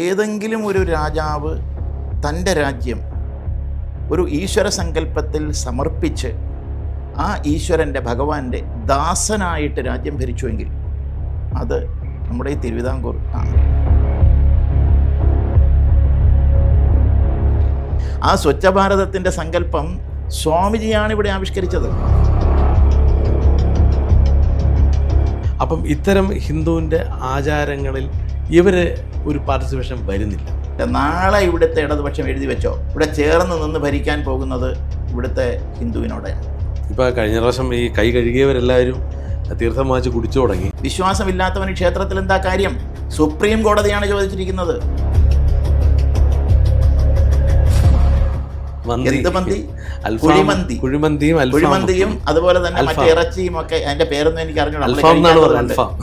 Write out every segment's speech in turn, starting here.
ഏതെങ്കിലും ഒരു രാജാവ് തൻ്റെ രാജ്യം ഒരു ഈശ്വര സങ്കല്പത്തിൽ സമർപ്പിച്ച് ആ ഈശ്വരൻ്റെ ഭഗവാന്റെ ദാസനായിട്ട് രാജ്യം ഭരിച്ചുവെങ്കിൽ അത് നമ്മുടെ ഈ തിരുവിതാംകൂർ ആണ്. ആ സ്വച്ഛ ഭാരതത്തിൻ്റെ സങ്കല്പം സ്വാമിജിയാണ് ഇവിടെ ആവിഷ്കരിച്ചത്. അപ്പം ഇത്തരം ഹിന്ദുവിൻ്റെ ആചാരങ്ങളിൽ ഇവർ ഒരു പാർട്ടിസിപ്പേഷൻ വരുന്നില്ല. നാളെ ഇവിടുത്തെ ഇടതുപക്ഷം എഴുതി വെച്ചോ, ഇവിടെ ചേർന്ന് നിന്ന് ഭരിക്കാൻ പോകുന്നത് ഇവിടുത്തെ ഹിന്ദുവിനോടെയാണ്. ഇപ്പോൾ കഴിഞ്ഞ പ്രാവശ്യം ഈ കൈ കഴുകിയവരെല്ലാവരും തീർത്ഥം വാങ്ങിച്ച് കുടിച്ചു തുടങ്ങി. വിശ്വാസമില്ലാത്തവന് ക്ഷേത്രത്തിൽ എന്താ കാര്യം? സുപ്രീം കോടതിയാണ് ചോദിച്ചിരിക്കുന്നത്. കുഴിമന്തിയും അതുപോലെ തന്നെ മറ്റേ ഇറച്ചിയും ഒക്കെ, അതിന്റെ പേരൊന്നും എനിക്ക് അറിഞ്ഞൂടാ.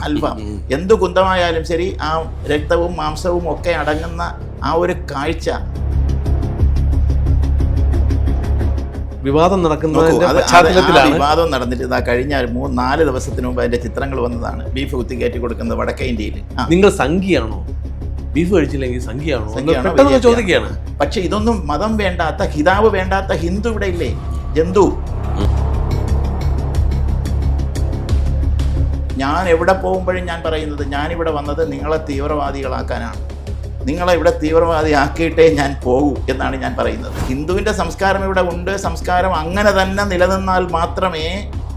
അൽഫാം എന്തു കുന്തമായാലും ശരി, ആ രക്തവും മാംസവും ഒക്കെ അടങ്ങുന്ന ആ ഒരു കാഴ്ച. വിവാദം നടക്കുന്നതിലാണ്. വിവാദം നടന്നിട്ട് കഴിഞ്ഞ 3-4 ദിവസത്തിന് മുമ്പ് അതിന്റെ ചിത്രങ്ങൾ വന്നതാണ്. ബീഫ് കുത്തിക്കയറ്റി കൊടുക്കുന്നത് വടക്കേ ഇന്ത്യയിൽ. നിങ്ങൾ സംഖ്യയാണോ? ബീഫ് കഴിച്ചില്ലെങ്കിൽ സംഖ്യയാണോ ചോദിക്കുകയാണ്. പക്ഷെ ഇതൊന്നും മതം വേണ്ടാത്ത, ഹിതാവ് വേണ്ടാത്ത ഹിന്ദു ഇവിടെ ഇല്ലേ? ജന്തു. ഞാൻ എവിടെ പോകുമ്പോഴും ഞാൻ പറയുന്നത്, ഞാനിവിടെ വന്നത് നിങ്ങളെ തീവ്രവാദികളാക്കാനാണ്. നിങ്ങളെ ഇവിടെ തീവ്രവാദിയാക്കിയിട്ടേ ഞാൻ പോകൂ എന്നാണ് ഞാൻ പറയുന്നത്. ഹിന്ദുവിൻ്റെ സംസ്കാരം ഇവിടെ ഉണ്ട്. സംസ്കാരം അങ്ങനെ തന്നെ നിലനിന്നാൽ മാത്രമേ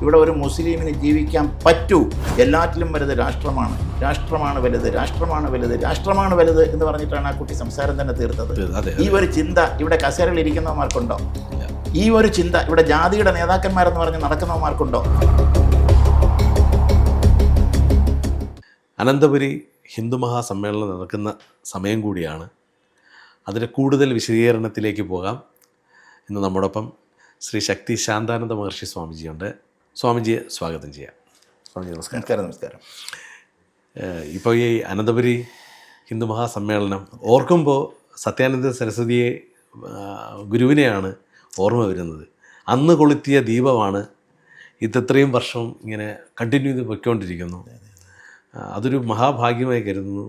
ഇവിടെ ഒരു മുസ്ലിമിന് ജീവിക്കാൻ പറ്റൂ. എല്ലാറ്റിലും വലുത് രാഷ്ട്രമാണ്, രാഷ്ട്രമാണ് വലുത്, രാഷ്ട്രമാണ് വലുത്, രാഷ്ട്രമാണ് വലുത് എന്ന് പറഞ്ഞിട്ടാണ് ആ കുട്ടി സംസാരം തന്നെ തീർത്തത്. ഈ ഒരു ചിന്ത ഇവിടെ കസേരയിൽ ഇരിക്കുന്നവന്മാർക്കുണ്ടോ? ഈ ഒരു ചിന്ത ഇവിടെ ജാതിയുടെ നേതാക്കന്മാരെന്ന് പറഞ്ഞ് നടക്കുന്നവന്മാർക്കുണ്ടോ? അനന്തപുരി ഹിന്ദു മഹാസമ്മേളനം നടക്കുന്ന സമയം കൂടിയാണ്. അതിൻ്റെ കൂടുതൽ വിശദീകരണത്തിലേക്ക് പോകാം. ഇന്ന് നമ്മോടൊപ്പം ശ്രീ ശക്തി ശാന്താനന്ദ മഹർഷി സ്വാമിജിയുണ്ട്. സ്വാമിജിയെ സ്വാഗതം ചെയ്യാം. സ്വാമിജി നമസ്കാരം. നമസ്കാരം. ഇപ്പോൾ ഈ അനന്തപുരി ഹിന്ദു മഹാസമ്മേളനം ഓർക്കുമ്പോൾ സത്യാനന്ദ സരസ്വതിയെ, ഗുരുവിനെയാണ് ഓർമ്മ വരുന്നത്. അന്ന് കൊളുത്തിയ ദീപമാണ് ഇത്രയും വർഷം ഇങ്ങനെ കണ്ടിന്യൂ ചെയ്ത് പൊയ്ക്കൊണ്ടിരിക്കുന്നു. അതൊരു മഹാഭാഗ്യമായി കരുതുന്നു.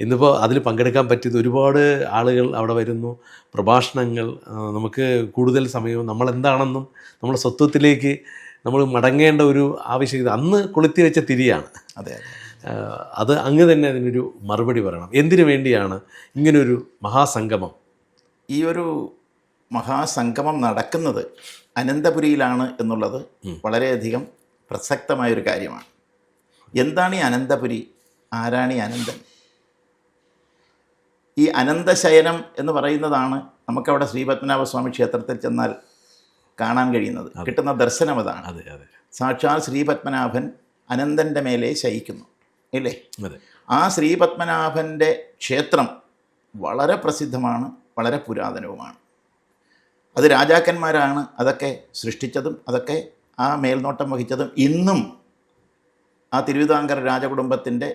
ഇന്നിപ്പോൾ അതിൽ പങ്കെടുക്കാൻ പറ്റിയത് ഒരുപാട് ആളുകൾ അവിടെ വരുന്നു, പ്രഭാഷണങ്ങൾ. നമുക്ക് കൂടുതൽ സമയവും നമ്മളെന്താണെന്നും നമ്മുടെ സ്വത്വത്തിലേക്ക് നമ്മൾ മടങ്ങേണ്ട ഒരു ആവശ്യകത അന്ന് കൊളുത്തി വെച്ച തിരിയാണ്. അതെ. അത് അങ്ങ് തന്നെ അതിനൊരു മറുപടി പറയണം. എന്തിനു വേണ്ടിയാണ് ഇങ്ങനൊരു മഹാസംഗമം? ഈ ഒരു മഹാസംഗമം നടക്കുന്നത് അനന്തപുരിയിലാണ് എന്നുള്ളത് വളരെയധികം പ്രസക്തമായൊരു കാര്യമാണ്. എന്താണ് ഈ അനന്തപുരി? ആരാണ് ഈ അനന്തൻ? ഈ അനന്തശയനം എന്ന് പറയുന്നതാണ് നമുക്കവിടെ ശ്രീപത്മനാഭസ്വാമി ക്ഷേത്രത്തിൽ ചെന്നാൽ കാണാൻ കഴിയുന്നത്, കിട്ടുന്ന ദർശനം അതാണ്. സാക്ഷാൽ ശ്രീപത്മനാഭൻ അനന്തൻ്റെ മേലെ ശയിക്കുന്നു, ഇല്ലേ? ആ ശ്രീപത്മനാഭൻ്റെ ക്ഷേത്രം വളരെ പ്രസിദ്ധമാണ്, വളരെ പുരാതനവുമാണ്. അത് രാജാക്കന്മാരാണ് അതൊക്കെ സൃഷ്ടിച്ചതും അതൊക്കെ ആ മേൽനോട്ടം വഹിച്ചതും. ഇന്നും ആ തിരുവിതാംകൂർ രാജകുടുംബത്തിൻ്റെ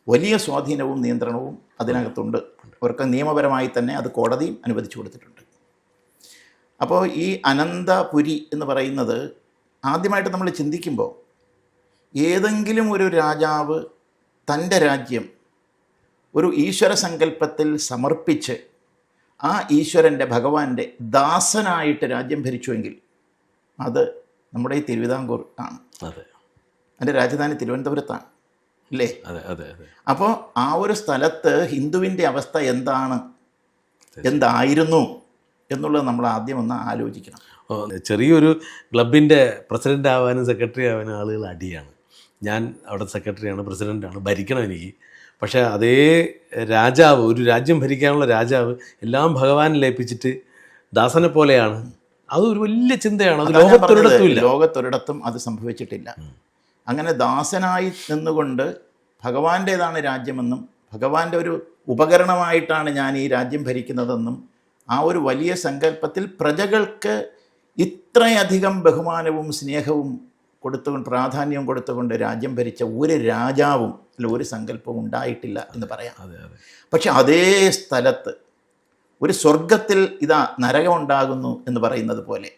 വലിയ സ്വാധീനവും നിയന്ത്രണവും അതിനകത്തുണ്ട്. അവർക്ക് നിയമപരമായി തന്നെ അത് കോടതിയും അനുവദിച്ചു കൊടുത്തിട്ടുണ്ട്. അപ്പോൾ ഈ അനന്തപുരി എന്ന് പറയുന്നത് ആദ്യമായിട്ട് നമ്മൾ ചിന്തിക്കുമ്പോൾ, ഏതെങ്കിലും ഒരു രാജാവ് തൻ്റെ രാജ്യം ഒരു ഈശ്വര സങ്കല്പത്തിൽ സമർപ്പിച്ച് ആ ഈശ്വരൻ്റെ ഭഗവാന്റെ ദാസനായിട്ട് രാജ്യം ഭരിച്ചുവെങ്കിൽ അത് നമ്മുടെ ഈ തിരുവിതാംകൂർ ആണ്. അതിൻ്റെ രാജധാനി തിരുവനന്തപുരത്താണ്, ഇല്ലേ? അപ്പോൾ ആ ഒരു സ്ഥലത്ത് ഹിന്ദുവിൻ്റെ അവസ്ഥ എന്താണ്, എന്തായിരുന്നു എന്നുള്ളത് നമ്മൾ ആദ്യം ഒന്ന് ആലോചിക്കണം. ചെറിയൊരു ക്ലബിൻ്റെ പ്രസിഡൻ്റ് ആവാനും സെക്രട്ടറി ആവാനും ആളുകൾ അടിയാണ്. ഞാൻ അവിടെ സെക്രട്ടറിയാണ്, പ്രസിഡൻ്റാണ്, ഭരിക്കണം എനിക്ക്. പക്ഷേ അതേ രാജാവ്, ഒരു രാജ്യം ഭരിക്കാനുള്ള രാജാവ് എല്ലാം ഭഗവാൻ ലയിപ്പിച്ചിട്ട് ദാസനെ പോലെയാണ്. അതൊരു വലിയ ചിന്തയാണ്. അത് ലോകത്തൊരിടത്തും അത് സംഭവിച്ചിട്ടില്ല. അങ്ങനെ ദാസനായി നിന്നുകൊണ്ട് ഭഗവാന്റേതാണ് രാജ്യമെന്നും ഭഗവാന്റെ ഒരു ഉപകരണമായിട്ടാണ് ഞാൻ ഈ രാജ്യം ഭരിക്കുന്നതെന്നും ആ ഒരു വലിയ സങ്കല്പത്തിൽ പ്രജകൾക്ക് ഇത്രയധികം ബഹുമാനവും സ്നേഹവും കൊടുത്തുകൊണ്ട്, പ്രാധാന്യവും കൊടുത്തുകൊണ്ട് രാജ്യം ഭരിച്ച ഒരു രാജാവും അല്ല ഒരു സങ്കല്പവും ഉണ്ടായിട്ടില്ല എന്ന് പറയാം. പക്ഷെ അതേ സ്ഥലത്ത് ഒരു സ്വർഗത്തിൽ ഇതാ നരകമുണ്ടാകുന്നു എന്ന് പറയുന്നത് പോലെ,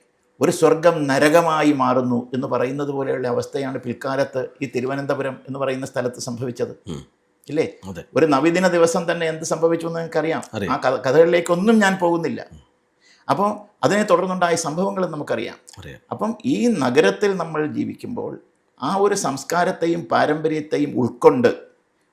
ഒരു സ്വർഗം നരകമായി മാറുന്നു എന്ന് പറയുന്നത് പോലെയുള്ള അവസ്ഥയാണ് പിൽക്കാലത്ത് ഈ തിരുവനന്തപുരം എന്ന് പറയുന്ന സ്ഥലത്ത് സംഭവിച്ചത്. ഇല്ലേ? അതെ. ഒരു നവദിന ദിവസം തന്നെ എന്ത് സംഭവിച്ചു എന്ന് നിങ്ങൾക്കറിയാം. അറിയാം. ആ കഥകളിലേക്കൊന്നും ഞാൻ പോകുന്നില്ല. അപ്പോൾ അതിനെ തുടർന്നുണ്ടായ സംഭവങ്ങൾ നമുക്കറിയാം. അറിയാം. അപ്പം ഈ നഗരത്തിൽ നമ്മൾ ജീവിക്കുമ്പോൾ ആ ഒരു സംസ്കാരത്തെയും പാരമ്പര്യത്തെയും ഉൾക്കൊണ്ട്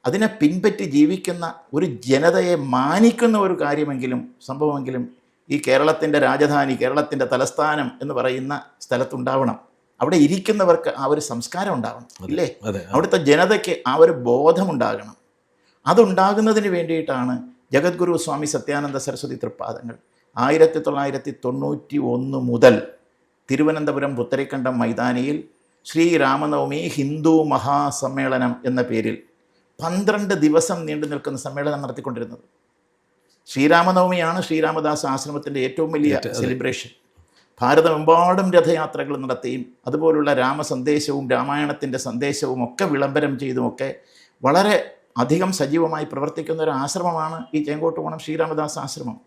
അതിനെ പിൻപറ്റി ജീവിക്കുന്ന ഒരു ജനതയെ മാനിക്കുന്ന ഒരു കാര്യമെങ്കിലും സംഭവമെങ്കിലും ഈ കേരളത്തിൻ്റെ രാജധാനി, കേരളത്തിൻ്റെ തലസ്ഥാനം എന്ന് പറയുന്ന സ്ഥലത്തുണ്ടാവണം. അവിടെ ഇരിക്കുന്നവർക്ക് ആ ഒരു സംസ്കാരം ഉണ്ടാവണം, ഇല്ലേ? അവിടുത്തെ ജനതയ്ക്ക് ആ ഒരു ബോധമുണ്ടാകണം. അതുണ്ടാകുന്നതിന് വേണ്ടിയിട്ടാണ് ജഗദ്ഗുരു സ്വാമി സത്യാനന്ദ സരസ്വതി തൃപ്പാദങ്ങൾ 1991 മുതൽ തിരുവനന്തപുരം പുത്തരിക്കണ്ടം മൈതാനിയിൽ ശ്രീരാമനവമി ഹിന്ദു മഹാസമ്മേളനം എന്ന പേരിൽ 12 ദിവസം നീണ്ടു നിൽക്കുന്ന സമ്മേളനം നടത്തിക്കൊണ്ടിരുന്നത്. ശ്രീരാമനവമിയാണ് ശ്രീരാമദാസ് ആശ്രമത്തിൻ്റെ ഏറ്റവും വലിയ സെലിബ്രേഷൻ. ഭാരതമെമ്പാടും രഥയാത്രകൾ നടത്തിയും അതുപോലുള്ള രാമസന്ദേശവും രാമായണത്തിൻ്റെ സന്ദേശവും ഒക്കെ വിളംബരം ചെയ്തുമൊക്കെ വളരെ അധികം സജീവമായി പ്രവർത്തിക്കുന്ന ഒരു ആശ്രമമാണ് ഈ ചേങ്കോട്ടുകോണം ശ്രീരാമദാസ് ആശ്രമം.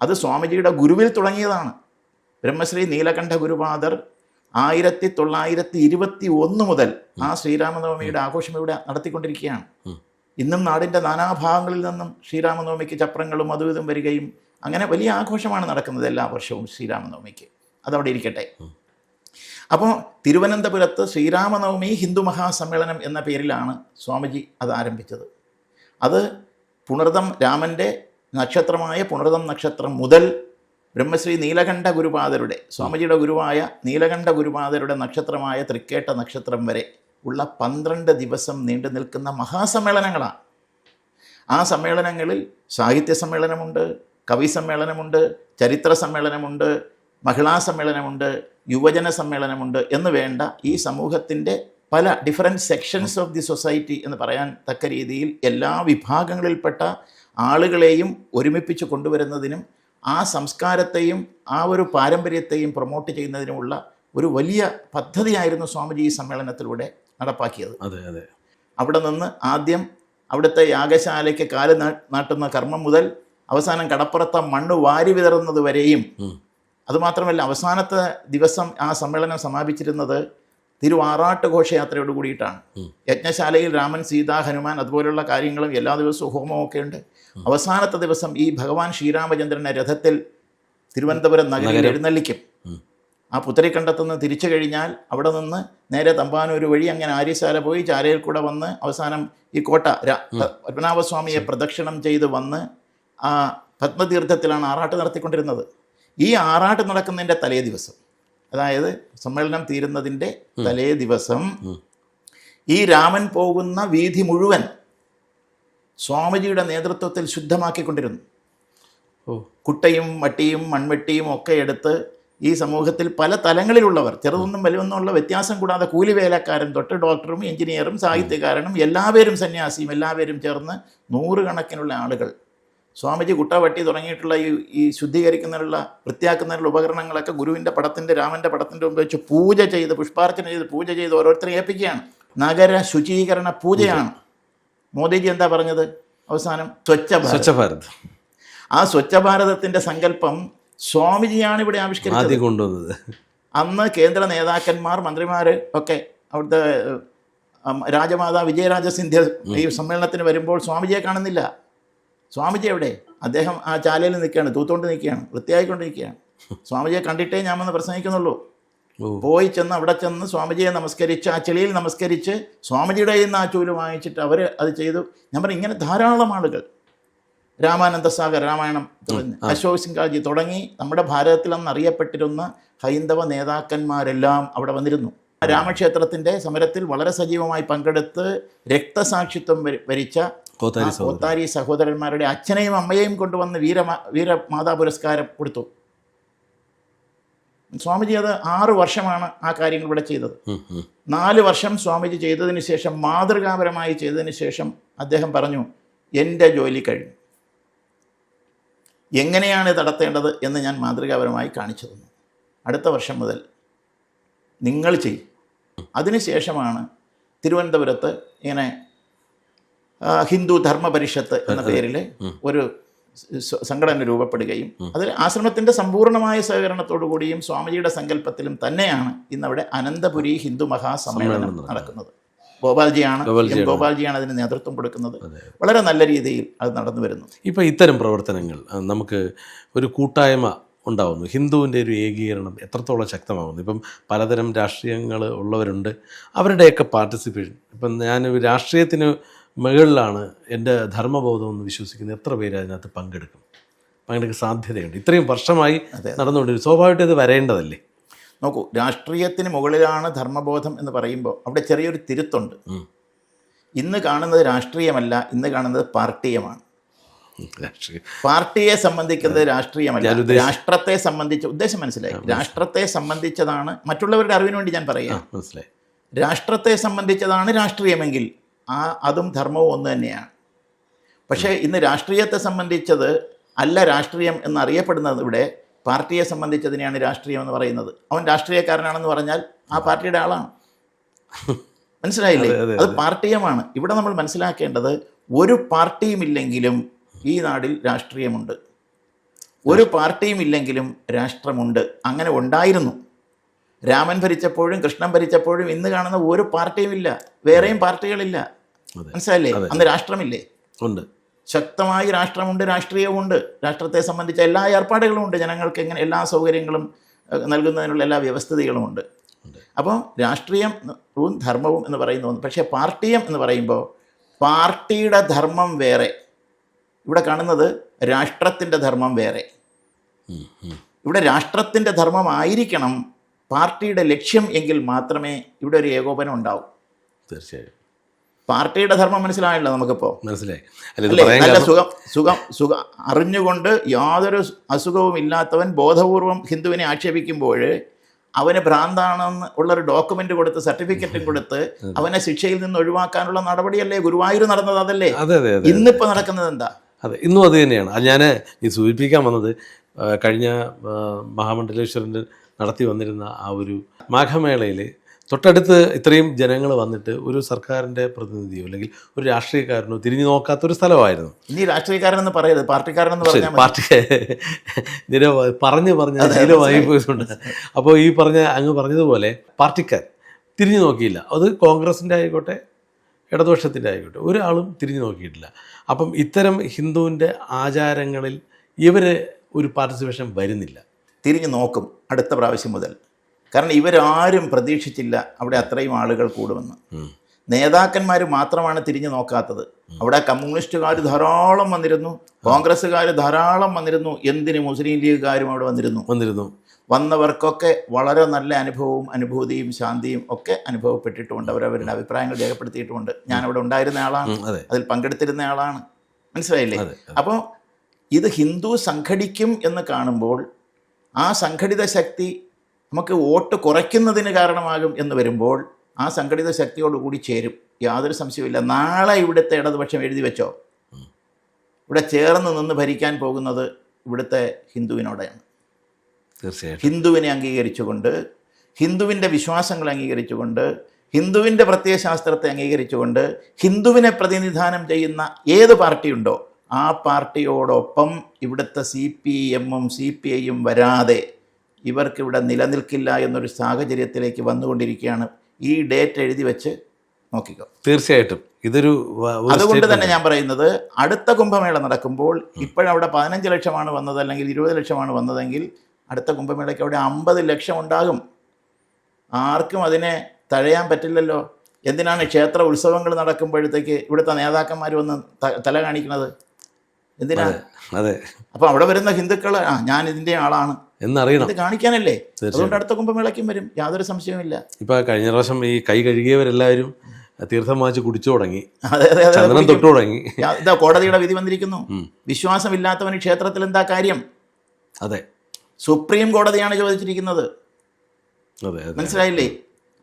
അത് സ്വാമിജിയുടെ ഗുരുവിൽ തുടങ്ങിയതാണ്. ബ്രഹ്മശ്രീ നീലകണ്ഠ ഗുരുപാദർ 1921 മുതൽ ആ ശ്രീരാമനവമിയുടെ ആഘോഷം ഇവിടെ നടത്തിക്കൊണ്ടിരിക്കുകയാണ്. ഇന്നും നാടിൻ്റെ നാനാഭാഗങ്ങളിൽ നിന്നും ശ്രീരാമനവമിക്ക് ചപ്രങ്ങളും അതും ഇതും വരികയും അങ്ങനെ വലിയ ആഘോഷമാണ് നടക്കുന്നത് എല്ലാ വർഷവും ശ്രീരാമനവമിക്ക്. അതവിടെ ഇരിക്കട്ടെ. അപ്പോൾ തിരുവനന്തപുരത്ത് ശ്രീരാമനവമി ഹിന്ദു മഹാസമ്മേളനം എന്ന പേരിലാണ് സ്വാമിജി അത് ആരംഭിച്ചത്. അത് പുണർദം രാമൻ്റെ നക്ഷത്രമായ പുണർദം നക്ഷത്രം മുതൽ ബ്രഹ്മശ്രീ നീലകണ്ഠ ഗുരുപാദരുടെ, സ്വാമിജിയുടെ ഗുരുവായ നീലകണ്ഠ ഗുരുപാദരുടെ നക്ഷത്രമായ തൃക്കേട്ട നക്ഷത്രം വരെ ഉള്ള 12 ദിവസം നീണ്ടു നിൽക്കുന്ന മഹാസമ്മേളനങ്ങളാണ്. ആ സമ്മേളനങ്ങളിൽ സാഹിത്യ സമ്മേളനമുണ്ട്, കവി സമ്മേളനമുണ്ട്, ചരിത്ര സമ്മേളനമുണ്ട്, മഹിളാ സമ്മേളനമുണ്ട്, യുവജന സമ്മേളനമുണ്ട് എന്ന് വേണ്ട ഈ സമൂഹത്തിൻ്റെ പല different sections of the society എന്ന് പറയാൻ തക്ക രീതിയിൽ എല്ലാ വിഭാഗങ്ങളിൽപ്പെട്ട ആളുകളെയും ഒരുമിപ്പിച്ച് കൊണ്ടുവരുന്നതിനും ആ സംസ്കാരത്തെയും ആ ഒരു പാരമ്പര്യത്തെയും പ്രൊമോട്ട് ചെയ്യുന്നതിനുമുള്ള ഒരു വലിയ പദ്ധതിയായിരുന്നു സ്വാമിജി ഈ സമ്മേളനത്തിലൂടെ നടപ്പാക്കിയത്. അവിടെ നിന്ന് ആദ്യം അവിടുത്തെ യാഗശാലയ്ക്ക് കാല് നാട്ടുന്ന കർമ്മം മുതൽ അവസാനം കടപ്പുറത്തെ മണ്ണ് വാരി വിതറുന്നത് വരെയും, അതുമാത്രമല്ല അവസാനത്തെ ദിവസം ആ സമ്മേളനം സമാപിച്ചിരുന്നത് തിരുവാറാട്ട് ഘോഷയാത്രയോട് കൂടിയിട്ടാണ്. യജ്ഞശാലയിൽ രാമൻ, സീത, ഹനുമാൻ അതുപോലുള്ള കാര്യങ്ങളും എല്ലാ ദിവസവും ഹോമമൊക്കെ ഉണ്ട്. അവസാനത്തെ ദിവസം ഈ ഭഗവാൻ ശ്രീരാമചന്ദ്രനെ രഥത്തിൽ തിരുവനന്തപുരം നഗരിൽ എഴുന്നള്ളിക്കും. ആ പുത്തരിക്കണ്ടത്തുനിന്ന് തിരിച്ചു കഴിഞ്ഞാൽ അവിടെ നിന്ന് നേരെ തമ്പാനൂർ വഴി അങ്ങനെ ആര്യശാല പോയി ചാലയിൽ കൂടെ വന്ന് അവസാനം ഈ കോട്ട പത്മനാഭസ്വാമിയെ പ്രദക്ഷിണം ചെയ്ത് വന്ന് ആ പത്മതീർത്ഥത്തിലാണ് ആറാട്ട് നടത്തിക്കൊണ്ടിരുന്നത്. ഈ ആറാട്ട് നടക്കുന്നതിൻ്റെ തലേ ദിവസം, അതായത് സമ്മേളനം തീരുന്നതിൻ്റെ തലേ ദിവസം ഈ രാമൻ പോകുന്ന വീഥി മുഴുവൻ സ്വാമിജിയുടെ നേതൃത്വത്തിൽ ശുദ്ധമാക്കിക്കൊണ്ടിരുന്നു. കുട്ടയും വട്ടിയും മൺവെട്ടിയും ഒക്കെ എടുത്ത് ഈ സമൂഹത്തിൽ പല തലങ്ങളിലുള്ളവർ, ചെറുതൊന്നും വലുതൊന്നുമുള്ള വ്യത്യാസം കൂടാതെ കൂലിവേലക്കാരൻ തൊട്ട് ഡോക്ടറും എഞ്ചിനീയറും സാഹിത്യകാരനും എല്ലാവരും സന്യാസിയും എല്ലാവരും ചേർന്ന് 100 കണക്കിനുള്ള ആളുകൾ സ്വാമിജി കുട്ട വട്ടി തുടങ്ങിയിട്ടുള്ള ഈ ശുദ്ധീകരിക്കുന്നതിനുള്ള വൃത്തിയാക്കുന്നതിനുള്ള ഉപകരണങ്ങളൊക്കെ ഗുരുവിൻ്റെ പടത്തിൻ്റെ, രാമൻ്റെ പടത്തിൻ്റെ മുമ്പ് വെച്ച് പൂജ ചെയ്ത് പുഷ്പാർച്ചന ചെയ്ത് പൂജ ചെയ്ത് ഓരോരുത്തരെ ഏൽപ്പിക്കുകയാണ്. നഗര ശുചീകരണ പൂജയാണ്. മോദിജി എന്താ പറഞ്ഞത് അവസാനം? സ്വച്ഛ ഭാരത്. ആ സ്വച്ഛ ഭാരതത്തിൻ്റെ സങ്കല്പം സ്വാമിജിയാണ് ഇവിടെ ആവിഷ്കരിച്ചത്. അന്ന് കേന്ദ്ര നേതാക്കന്മാർ, മന്ത്രിമാർ ഒക്കെ അവിടുത്തെ രാജമാതാ വിജയരാജ സിന്ധ്യ ഈ സമ്മേളനത്തിന് വരുമ്പോൾ സ്വാമിജിയെ കാണുന്നില്ല. സ്വാമിജി എവിടെ? അദ്ദേഹം ആ ചാലയിൽ നിൽക്കുകയാണ്, തൂത്തുകൊണ്ട് നിൽക്കുകയാണ്, വൃത്തിയായിക്കൊണ്ട് നിൽക്കുകയാണ്. സ്വാമിജിയെ കണ്ടിട്ടേ ഞാൻ വന്ന് പ്രസംഗിക്കുന്നുള്ളൂ. പോയി ചെന്ന് അവിടെ ചെന്ന് സ്വാമിജിയെ നമസ്കരിച്ച് ആ ചെളിയിൽ നമസ്കരിച്ച് സ്വാമിജിയുടെ കയ്യിൽ നിന്ന് ആ ചൂല് വാങ്ങിച്ചിട്ട് അവർ അത് ചെയ്തു. ഞാൻ പറഞ്ഞു, ഇങ്ങനെ ധാരാളം ആളുകൾ, രാമാനന്ദ സാഗർ, രാമായണം, അശോക് സിംഗാജി തുടങ്ങി നമ്മുടെ ഭാരതത്തിൽ അന്ന് അറിയപ്പെട്ടിരുന്ന ഹൈന്ദവ നേതാക്കന്മാരെല്ലാം അവിടെ വന്നിരുന്നു. രാമക്ഷേത്രത്തിൻ്റെ സമരത്തിൽ വളരെ സജീവമായി പങ്കെടുത്ത് രക്തസാക്ഷിത്വം വരിച്ച കോത്താരി സഹോദരന്മാരുടെ അച്ഛനെയും അമ്മയെയും കൊണ്ടുവന്ന് വീരമാതാ പുരസ്കാരം കൊടുത്തു. സ്വാമിജി അത് 6 വർഷമാണ് ആ കാര്യങ്ങൾ ഇവിടെ ചെയ്തത്. 4 വർഷം സ്വാമിജി ചെയ്തതിന് ശേഷം, മാതൃകാപരമായി ചെയ്തതിന് ശേഷം അദ്ദേഹം പറഞ്ഞു, എൻ്റെ ജോലി കഴിഞ്ഞു, എങ്ങനെയാണ് ഇത് നടത്തേണ്ടത് എന്ന് ഞാൻ മാതൃകാപരമായി കാണിച്ചു തന്നു. അടുത്ത വർഷം മുതൽ നിങ്ങൾ ചെയ്യും. അതിനുശേഷമാണ് തിരുവനന്തപുരത്ത് ഇങ്ങനെ ഹിന്ദു ധർമ്മ പരിഷത്ത് എന്ന പേരിൽ ഒരു സംഘടന രൂപപ്പെടുകയും അതിൽ ആശ്രമത്തിൻ്റെ സമ്പൂർണ്ണമായ സഹകരണത്തോടു കൂടിയും സ്വാമിജിയുടെ സങ്കല്പത്തിലും തന്നെയാണ് ഇന്നവിടെ അനന്തപുരി ഹിന്ദു മഹാസമ്മേളനം നടക്കുന്നത്. ഗോപാൽജിയാണ് ഗോപാൽജിയാണ് അതിന് നേതൃത്വം കൊടുക്കുന്നത്. വളരെ നല്ല രീതിയിൽ അത് നടന്നു വരുന്നു. ഇപ്പോൾ ഇത്തരം പ്രവർത്തനങ്ങൾ നമുക്ക് ഒരു കൂട്ടായ്മ ഉണ്ടാവുന്നു, ഹിന്ദുവിൻ്റെ ഒരു ഏകീകരണം എത്രത്തോളം ശക്തമാകുന്നു? ഇപ്പം പലതരം രാഷ്ട്രീയങ്ങൾ ഉള്ളവരുണ്ട്, അവരുടെയൊക്കെ പാർട്ടിസിപ്പേഷൻ. ഇപ്പം ഞാൻ രാഷ്ട്രീയത്തിന് മുകളിലാണ് എൻ്റെ ധർമ്മബോധം എന്ന് വിശ്വസിക്കുന്ന എത്ര പേര് അതിനകത്ത് പങ്കെടുക്കാൻ സാധ്യതയുണ്ട്? ഇത്രയും വർഷമായി നടന്നുകൊണ്ടിരിക്കും, സ്വാഭാവികമായിട്ട് ഇത് വരേണ്ടതല്ലേ? നോക്കൂ, രാഷ്ട്രീയത്തിന് മുകളിലാണ് ധർമ്മബോധം എന്ന് പറയുമ്പോൾ അവിടെ ചെറിയൊരു തിരുത്തുണ്ട്. ഇന്ന് കാണുന്നത് രാഷ്ട്രീയമല്ല, ഇന്ന് കാണുന്നത് പാർട്ടിയമാണ്. പാർട്ടിയെ സംബന്ധിക്കുന്നത് രാഷ്ട്രീയമല്ല, രാഷ്ട്രത്തെ സംബന്ധിച്ച ഉദ്ദേശം മനസ്സിലായി. രാഷ്ട്രത്തെ സംബന്ധിച്ചതാണ്, മറ്റുള്ളവരുടെ അറിവിന് വേണ്ടി ഞാൻ പറയാം, മനസ്സിലായി. രാഷ്ട്രത്തെ സംബന്ധിച്ചതാണ് രാഷ്ട്രീയമെങ്കിൽ അതും ധർമ്മവും ഒന്ന് തന്നെയാണ്. പക്ഷേ ഇന്ന് രാഷ്ട്രീയത്തെ സംബന്ധിച്ചത് അല്ല രാഷ്ട്രീയം എന്നറിയപ്പെടുന്നത്. ഇവിടെ പാർട്ടിയെ സംബന്ധിച്ചതിനെയാണ് രാഷ്ട്രീയം എന്ന് പറയുന്നത്. അവൻ രാഷ്ട്രീയക്കാരനാണെന്ന് പറഞ്ഞാൽ ആ പാർട്ടിയുടെ ആളാണ്. മനസ്സിലായില്ലേ? അത് പാർട്ടിയമാണ്. ഇവിടെ നമ്മൾ മനസ്സിലാക്കേണ്ടത്, ഒരു പാർട്ടിയുമില്ലെങ്കിലും ഈ നാടിൽ രാഷ്ട്രീയമുണ്ട്, ഒരു പാർട്ടിയുമില്ലെങ്കിലും രാഷ്ട്രമുണ്ട്. അങ്ങനെ ഉണ്ടായിരുന്നു. രാമൻ ഭരിച്ചപ്പോഴും കൃഷ്ണൻ ഭരിച്ചപ്പോഴും ഇന്ന് കാണുന്ന ഒരു പാർട്ടിയുമില്ല, വേറെയും പാർട്ടികളില്ല. മനസ്സിലായില്ലേ? അന്ന് രാഷ്ട്രമില്ലേ? ഉണ്ട്. ശക്തമായി രാഷ്ട്രമുണ്ട്, രാഷ്ട്രീയമുണ്ട്. രാഷ്ട്രത്തെ സംബന്ധിച്ച എല്ലാ ഏർപ്പാടുകളും ഉണ്ട്. ജനങ്ങൾക്ക് എങ്ങനെ എല്ലാ സൗകര്യങ്ങളും നൽകുന്നതിനുള്ള എല്ലാ വ്യവസ്ഥിതികളും ഉണ്ട്. അപ്പോൾ രാഷ്ട്രീയവും ധർമ്മവും എന്ന് പറയുന്ന ഒന്ന്. പക്ഷേ പാർട്ടിയം എന്ന് പറയുമ്പോൾ പാർട്ടിയുടെ ധർമ്മം വേറെ, ഇവിടെ കാണുന്നത് രാഷ്ട്രത്തിൻ്റെ ധർമ്മം വേറെ. ഇവിടെ രാഷ്ട്രത്തിൻ്റെ ധർമ്മമായിരിക്കണം പാർട്ടിയുടെ ലക്ഷ്യം എങ്കിൽ മാത്രമേ ഇവിടെ ഒരു ഏകോപനം ഉണ്ടാവൂ. തീർച്ചയായും പാർട്ടിയുടെ ധർമ്മം മനസ്സിലായല്ലോ നമുക്കിപ്പോൾ. മനസ്സിലായി. നല്ല സുഖം അറിഞ്ഞുകൊണ്ട് യാതൊരു അസുഖവും ഇല്ലാത്തവൻ ബോധപൂർവം ഹിന്ദുവിനെ ആക്ഷേപിക്കുമ്പോൾ അവന് ഭ്രാന്താണെന്ന് ഉള്ളൊരു ഡോക്യുമെന്റ് കൊടുത്ത് സർട്ടിഫിക്കറ്റും കൊടുത്ത് അവനെ ശിക്ഷയിൽ നിന്ന് ഒഴിവാക്കാനുള്ള നടപടിയല്ലേ ഗുരുവായൂർ നടന്നത്? അതല്ലേ ഇന്നിപ്പോൾ നടക്കുന്നത്? എന്താ? അതെ, ഇന്നും അത് തന്നെയാണ്. അത് ഞാൻ ഈ സൂചിപ്പിക്കാൻ വന്നത്, കഴിഞ്ഞ മഹാമണ്ഡലേശ്വരൻ്റെ നടത്തി വന്നിരുന്ന ആ ഒരു മാഘമേളയിൽ തൊട്ടടുത്ത് ഇത്രയും ജനങ്ങൾ വന്നിട്ട് ഒരു സർക്കാരിൻ്റെ പ്രതിനിധിയോ അല്ലെങ്കിൽ ഒരു രാഷ്ട്രീയക്കാരനോ തിരിഞ്ഞു നോക്കാത്തൊരു സ്ഥലമായിരുന്നു. ഇനി രാഷ്ട്രീയക്കാരനെന്ന് പറയരുത്, പാർട്ടിക്കാരനെന്ന് പറഞ്ഞാൽ പാർട്ടി പറഞ്ഞ് ശീലമായി പോയിട്ടുണ്ട്. അപ്പോൾ ഈ അങ്ങ് പറഞ്ഞതുപോലെ പാർട്ടിക്കാർ തിരിഞ്ഞു നോക്കിയില്ല. അത് കോൺഗ്രസിൻ്റെ ആയിക്കോട്ടെ ഇടതുപക്ഷത്തിൻ്റെ ആയിക്കോട്ടെ, ഒരാളും തിരിഞ്ഞു നോക്കിയിട്ടില്ല. അപ്പം ഇത്തരം ഹിന്ദുവിൻ്റെ ആചാരങ്ങളിൽ ഇവർ ഒരു പാർട്ടിസിപ്പേഷൻ വരുന്നില്ല. തിരിഞ്ഞു നോക്കും അടുത്ത പ്രാവശ്യം മുതൽ. കാരണം ഇവരാരും പ്രതീക്ഷിച്ചില്ല അവിടെ അത്രയും ആളുകൾ കൂടുമെന്ന്. നേതാക്കന്മാർ മാത്രമാണ് തിരിഞ്ഞു നോക്കാത്തത്. അവിടെ കമ്മ്യൂണിസ്റ്റുകാർ ധാരാളം വന്നിരുന്നു, കോൺഗ്രസ്സുകാർ ധാരാളം വന്നിരുന്നു, എന്തിന് മുസ്ലിം ലീഗുകാരും അവിടെ വന്നിരുന്നു. വന്നവർക്കൊക്കെ വളരെ നല്ല അനുഭവവും അനുഭൂതിയും ശാന്തിയും ഒക്കെ അനുഭവപ്പെട്ടിട്ടുമുണ്ട്. അവരവരുടെ അഭിപ്രായങ്ങൾ രേഖപ്പെടുത്തിയിട്ടുമുണ്ട്. ഞാനവിടെ ഉണ്ടായിരുന്ന ആളാണ്, അതിൽ പങ്കെടുത്തിരുന്ന ആളാണ്. മനസ്സിലായില്ലേ? അപ്പോൾ ഇത് ഹിന്ദു സംഘടിക്കും എന്ന് കാണുമ്പോൾ ആ സംഘടിത ശക്തി നമുക്ക് വോട്ട് കുറയ്ക്കുന്നതിന് കാരണമാകും എന്ന് വരുമ്പോൾ ആ സംഘടിത ശക്തിയോടുകൂടി ചേരും, യാതൊരു സംശയവുമില്ല. നാളെ ഇവിടുത്തെ ഇടതുപക്ഷം എഴുതി വെച്ചോ, ഇവിടെ ചേർന്ന് നിന്ന് ഭരിക്കാൻ പോകുന്നത് ഇവിടുത്തെ ഹിന്ദുവിനോടെയാണ്. തീർച്ചയായും ഹിന്ദുവിനെ അംഗീകരിച്ചുകൊണ്ട്, ഹിന്ദുവിൻ്റെ വിശ്വാസങ്ങൾ അംഗീകരിച്ചുകൊണ്ട്, ഹിന്ദുവിൻ്റെ പ്രത്യയശാസ്ത്രത്തെ അംഗീകരിച്ചുകൊണ്ട് ഹിന്ദുവിനെ പ്രതിനിധാനം ചെയ്യുന്ന ഏത് പാർട്ടിയുണ്ടോ ആ പാർട്ടിയോടൊപ്പം ഇവിടുത്തെ CPM-ഉം CPI-യും വരാതെ ഇവർക്കിവിടെ നിലനിൽക്കില്ല എന്നൊരു സാഹചര്യത്തിലേക്ക് വന്നുകൊണ്ടിരിക്കുകയാണ്. ഈ ഡേറ്റ് എഴുതി വെച്ച് നോക്കിക്കോ. തീർച്ചയായിട്ടും അതുകൊണ്ട് തന്നെ ഞാൻ പറയുന്നത്, അടുത്ത കുംഭമേള നടക്കുമ്പോൾ ഇപ്പോഴവിടെ 15 ലക്ഷമാണ് വന്നത്, അല്ലെങ്കിൽ 20 ലക്ഷമാണ് വന്നതെങ്കിൽ അടുത്ത കുംഭമേളയ്ക്ക് അവിടെ 50 ലക്ഷം ഉണ്ടാകും. ആർക്കും അതിനെ തഴയാൻ പറ്റില്ലല്ലോ. എന്തിനാണ് ക്ഷേത്ര ഉത്സവങ്ങൾ നടക്കുമ്പോഴത്തേക്ക് ഇവിടുത്തെ നേതാക്കന്മാർ വന്ന് തല കാണിക്കുന്നത്? എന്തിനാണ്? അതെ, അപ്പോൾ അവിടെ വരുന്ന ഹിന്ദുക്കൾ ഞാൻ ഇതിൻ്റെ ആളാണ് എന്നറിയണം, ഇത് കാണിക്കാനല്ലേ. അതുകൊണ്ട് അടുത്ത കുംഭമേളയ്ക്കും വരും, യാതൊരു സംശയവുമില്ല. ഇപ്പൊ കഴിഞ്ഞ പ്രാവശ്യം ഈ കൈ കഴുകിയവരെല്ലാവരും തീർത്ഥം വാങ്ങിച്ച് കുടിച്ചു തുടങ്ങി, ചന്ദനം തൊട്ടു തുടങ്ങി. ഇതാ കോടതിയുടെ വിധി വന്നിരിക്കുന്നു. വിശ്വാസമില്ലാത്തവന് ക്ഷേത്രത്തിൽ എന്താ കാര്യം? അതെ, സുപ്രീം കോടതിയാണ് ചോദിച്ചിരിക്കുന്നത്. മനസ്സിലായില്ലേ?